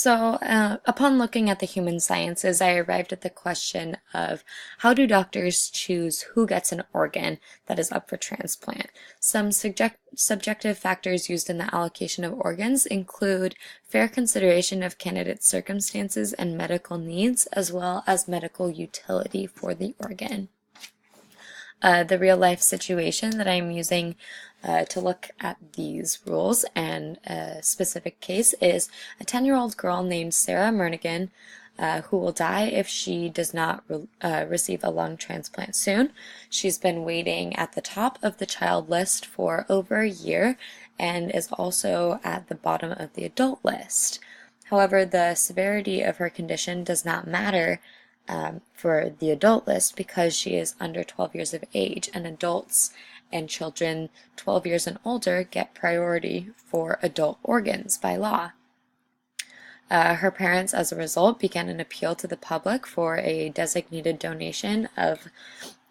Upon looking at the human sciences, I arrived at the question of how do doctors choose who gets an organ that is up for transplant? Some subjective factors used in the allocation of organs include fair consideration of candidates' circumstances and medical needs, as well as medical utility for the organ. The real life situation that I'm using to look at these rules and a specific case is a 10-year-old girl named Sarah Mernigan who will die if she does not receive a lung transplant soon. She's been waiting at the top of the child list for over a year and is also at the bottom of the adult list. However, the severity of her condition does not matter for the adult list because she is under 12 years of age, and adults and children 12 years and older get priority for adult organs by law. Her parents, as a result, began an appeal to the public for a designated donation of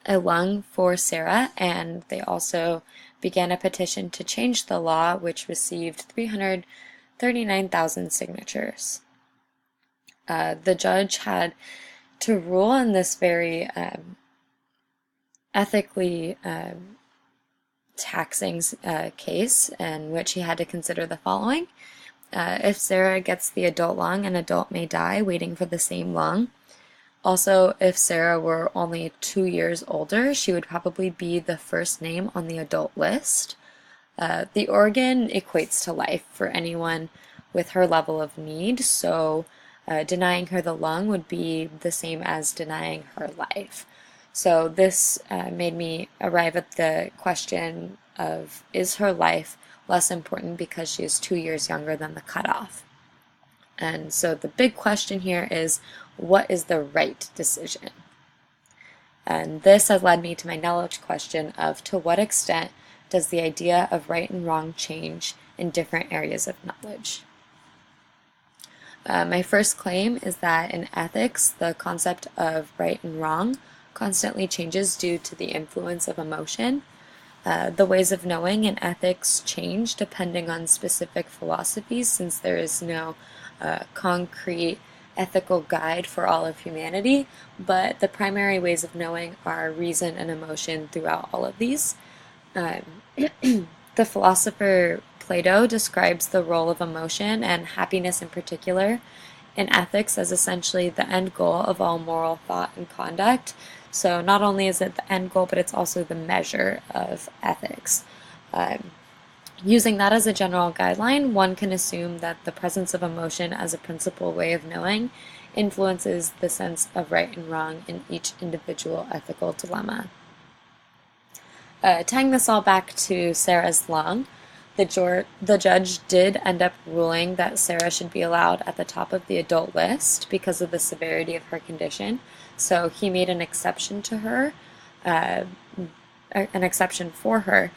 a lung for Sarah, and they also began a petition to change the law, which received 339,000 signatures. The judge had to rule in this very ethically taxing case, in which he had to consider the following. If Sarah gets the adult lung, an adult may die waiting for the same lung. Also, if Sarah were only 2 years older, she would probably be the first name on the adult list. The organ equates to life for anyone with her level of need, so denying her the lung would be the same as denying her life. So this made me arrive at the question of, is her life less important because she is 2 years younger than the cutoff? And so the big question here is, what is the right decision? And this has led me to my knowledge question of, to what extent does the idea of right and wrong change in different areas of knowledge? My first claim is that in ethics, the concept of right and wrong constantly changes due to the influence of emotion. The ways of knowing in ethics change depending on specific philosophies, since there is no concrete ethical guide for all of humanity, but the primary ways of knowing are reason and emotion throughout all of these. The philosopher Plato describes the role of emotion, and happiness in particular, in ethics as essentially the end goal of all moral thought and conduct. So not only is it the end goal, but it's also the measure of ethics. Using that as a general guideline, one can assume that the presence of emotion as a principal way of knowing influences the sense of right and wrong in each individual ethical dilemma. Tying this all back to Sarah's lung, the judge did end up ruling that Sarah should be allowed at the top of the adult list because of the severity of her condition. So he made an exception to her, an exception for her,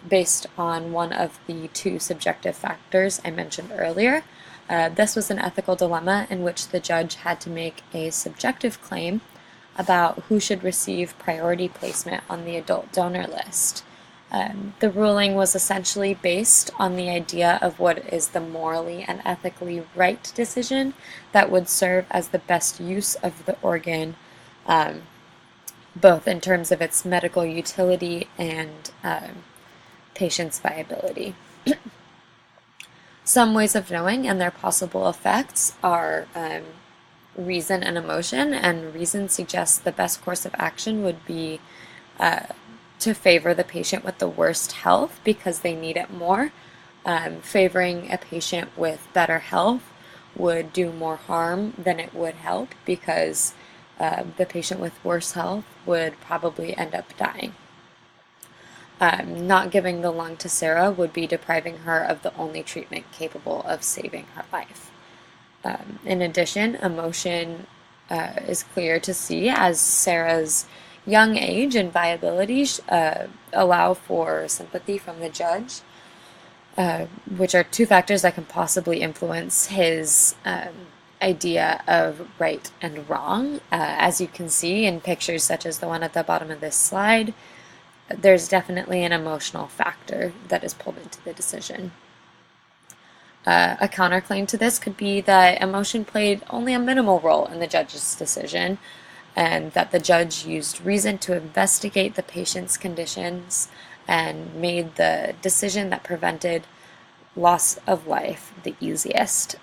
based on one of the two subjective factors I mentioned earlier. This was an ethical dilemma in which the judge had to make a subjective claim about who should receive priority placement on the adult donor list. The ruling was essentially based on the idea of what is the morally and ethically right decision that would serve as the best use of the organ, both in terms of its medical utility and patient's viability. Some ways of knowing and their possible effects are reason and emotion, and reason suggests the best course of action would be to favor the patient with the worst health because they need it more. Favoring a patient with better health would do more harm than it would help because the patient with worse health would probably end up dying. Not giving the lung to Sarah would be depriving her of the only treatment capable of saving her life. In addition, emotion is clear to see, as Sarah's young age and viability allow for sympathy from the judge, which are two factors that can possibly influence his idea of right and wrong. As you can see in pictures such as the one at the bottom of this slide, there's definitely an emotional factor that is pulled into the decision. A counterclaim to this could be that emotion played only a minimal role in the judge's decision, and that the judge used reason to investigate the patient's conditions and made the decision that prevented loss of life the easiest.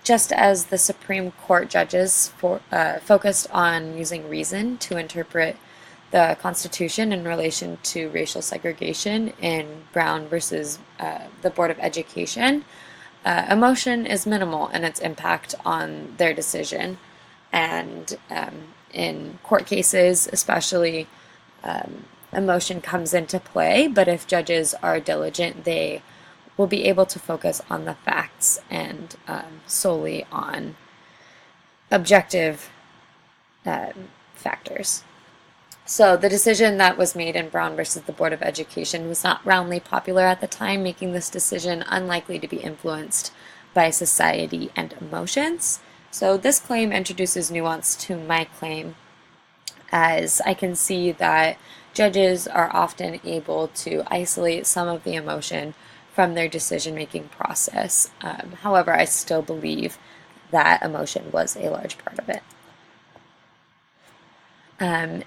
Just as the Supreme Court judges focused on using reason to interpret the Constitution in relation to racial segregation in Brown versus the Board of Education, emotion is minimal in its impact on their decision. And in court cases, especially, emotion comes into play, but if judges are diligent, they will be able to focus on the facts and solely on objective factors. So the decision that was made in Brown versus the Board of Education was not roundly popular at the time, making this decision unlikely to be influenced by society and emotions. So this claim introduces nuance to my claim, as I can see that judges are often able to isolate some of the emotion from their decision-making process. However, I still believe that emotion was a large part of it.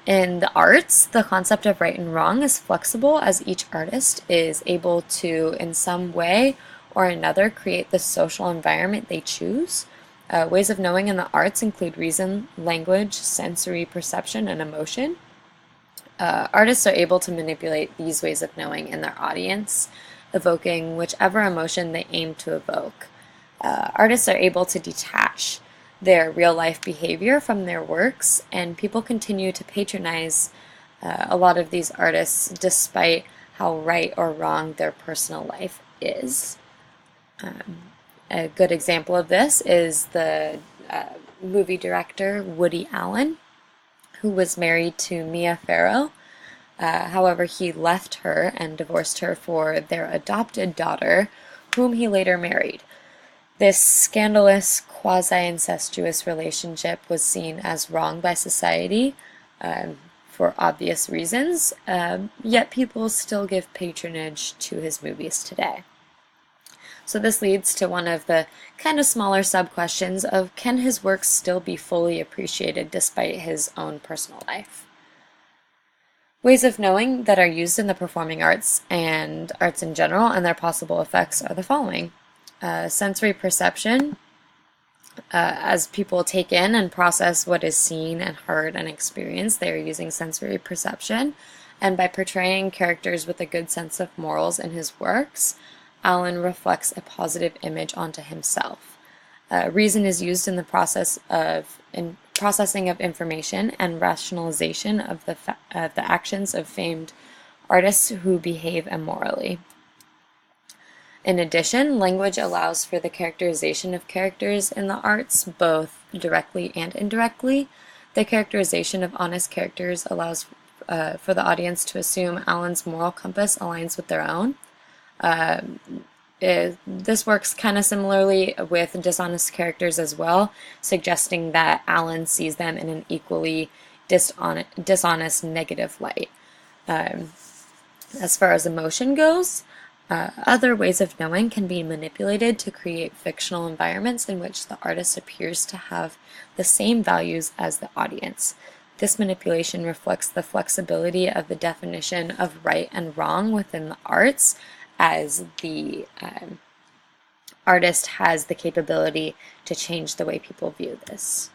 In the arts, the concept of right and wrong is flexible, as each artist is able to, in some way or another, create the social environment they choose. Ways of knowing in the arts include reason, language, sensory perception, and emotion. Artists are able to manipulate these ways of knowing in their audience, evoking whichever emotion they aim to evoke. Artists are able to detach their real-life behavior from their works, and people continue to patronize a lot of these artists despite how right or wrong their personal life is. A good example of this is the movie director Woody Allen, who was married to Mia Farrow. However, he left her and divorced her for their adopted daughter, whom he later married. This scandalous, quasi-incestuous relationship was seen as wrong by society for obvious reasons, yet people still give patronage to his movies today. So this leads to one of the kind of smaller sub-questions of, can his works still be fully appreciated despite his own personal life? Ways of knowing that are used in the performing arts and arts in general and their possible effects are the following. Sensory perception, as people take in and process what is seen and heard and experienced, they are using sensory perception. And by portraying characters with a good sense of morals in his works, Allen reflects a positive image onto himself. Reason is used in the processing of information and rationalization of the actions of famed artists who behave immorally. In addition, language allows for the characterization of characters in the arts, both directly and indirectly. The characterization of honest characters allows for the audience to assume Allen's moral compass aligns with their own. This works kind of similarly with dishonest characters as well, suggesting that Allen sees them in an equally dishonest negative light. As far as emotion goes, other ways of knowing can be manipulated to create fictional environments in which the artist appears to have the same values as the audience. This manipulation reflects the flexibility of the definition of right and wrong within the arts, as the artist has the capability to change the way people view this.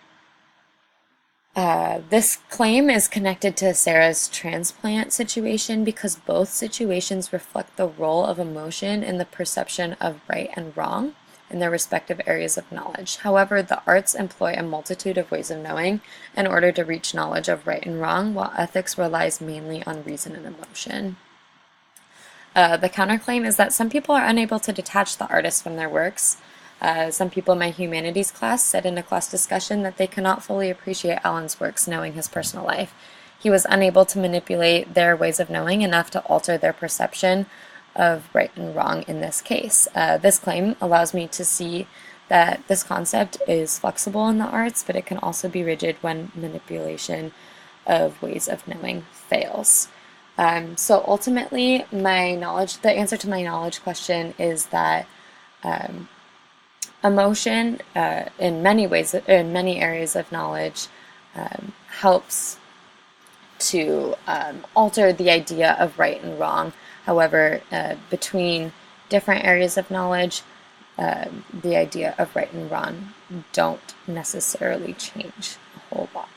This claim is connected to Sarah's transplant situation because both situations reflect the role of emotion in the perception of right and wrong in their respective areas of knowledge. However, the arts employ a multitude of ways of knowing in order to reach knowledge of right and wrong, while ethics relies mainly on reason and emotion. The counterclaim is that some people are unable to detach the artist from their works. Some people in my humanities class said in a class discussion that they cannot fully appreciate Allen's works knowing his personal life. He was unable to manipulate their ways of knowing enough to alter their perception of right and wrong in this case. This claim allows me to see that this concept is flexible in the arts, but it can also be rigid when manipulation of ways of knowing fails. So ultimately, the answer to my knowledge question is that Emotion, in many ways, in many areas of knowledge, helps to alter the idea of right and wrong. However, between different areas of knowledge, the idea of right and wrong don't necessarily change a whole lot.